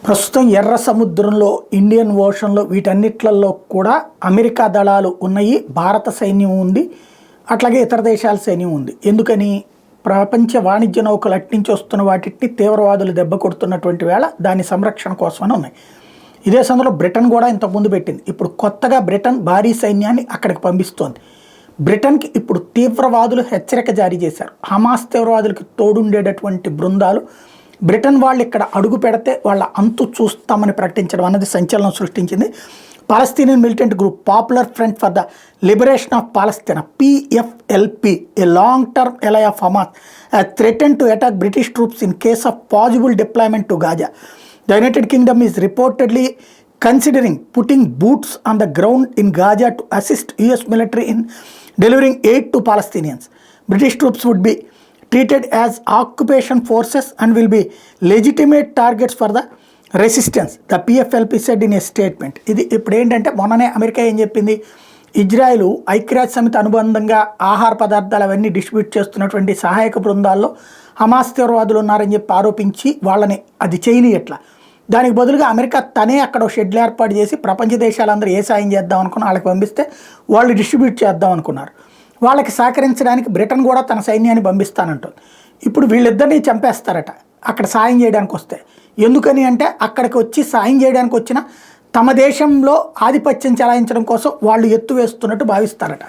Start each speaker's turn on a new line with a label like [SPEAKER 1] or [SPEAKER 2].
[SPEAKER 1] ప్రస్తుతం ఎర్ర సముద్రంలో ఇండియన్ ఓషన్లో వీటన్నిట్లలో కూడా అమెరికా దళాలు ఉన్నాయి, భారత సైన్యం ఉంది, అట్లాగే ఇతర దేశాల సైన్యం ఉంది. ఎందుకని? ప్రపంచ వాణిజ్య నౌకలు అట్నుంచి వస్తున్న వాటిని తీవ్రవాదులు దెబ్బ కొడుతున్నటువంటి వేళ దాని సంరక్షణ కోసమని ఉన్నాయి. ఇదే సమయంలో బ్రిటన్ కూడా ఇంతకుముందు పెట్టింది. ఇప్పుడు కొత్తగా బ్రిటన్ భారీ సైన్యాన్ని అక్కడికి పంపిస్తోంది. బ్రిటన్కి ఇప్పుడు తీవ్రవాదులు హెచ్చరిక జారీ చేశారు. హమాస్ తీవ్రవాదులకి తోడుండేటటువంటి బృందాలు బ్రిటన్ వాళ్ళు ఇక్కడ అడుగు పెడితే వాళ్ళ అంతు చూస్తామని ప్రకటించడం అనేది సంచలనం సృష్టించింది. Palestinian militant group Popular Front for the Liberation of Palestine PFLP, a long term ally of Hamas, threaten to attack British troops in case of possible deployment to Gaza. The United Kingdom is reportedly considering putting boots on the ground in Gaza to assist US military in delivering aid to Palestinians. British troops would be treated as occupation forces and will be legitimate targets for the resistance, the PFLP said in a statement. ఇది ఇప్పుడు ఏంటంటే మొన్ననే America ఏం చెప్పింది, Israel ఐక్యరాజ్య సమితి అనుబంధంగా ఆహార పదార్థాలు అవన్నీ డిస్ట్రిబ్యూట్ చేస్తున్నటువంటి సహాయక బృందాల్లో హమాస్ తీవ్రవాదులు ఉన్నారని చెప్పి ఆరోపించి వాళ్ళని అది చేయనియట్లా. దానికి బదులుగా అమెరికా తనే అక్కడ షెడ్లు ఏర్పాటు చేసి ప్రపంచ దేశాలందరూ ఏ సాయం చేద్దాం అనుకున్నా వాళ్ళకి పంపిస్తే వాళ్ళు డిస్ట్రిబ్యూట్ చేద్దాం అనుకున్నారు. వాళ్ళకి సహకరించడానికి బ్రిటన్ కూడా తన సైన్యాన్ని పంపిస్తానంటుంది. ఇప్పుడు వీళ్ళిద్దరినీ చంపేస్తారట అక్కడ సాయం చేయడానికి వస్తే. ఎందుకని అంటే అక్కడికి వచ్చి సాయం చేయడానికి వచ్చిన తమ దేశంలో ఆధిపత్యం చెలాయించడం కోసం వాళ్ళు ఎత్తు వేస్తున్నట్టు భావిస్తారట.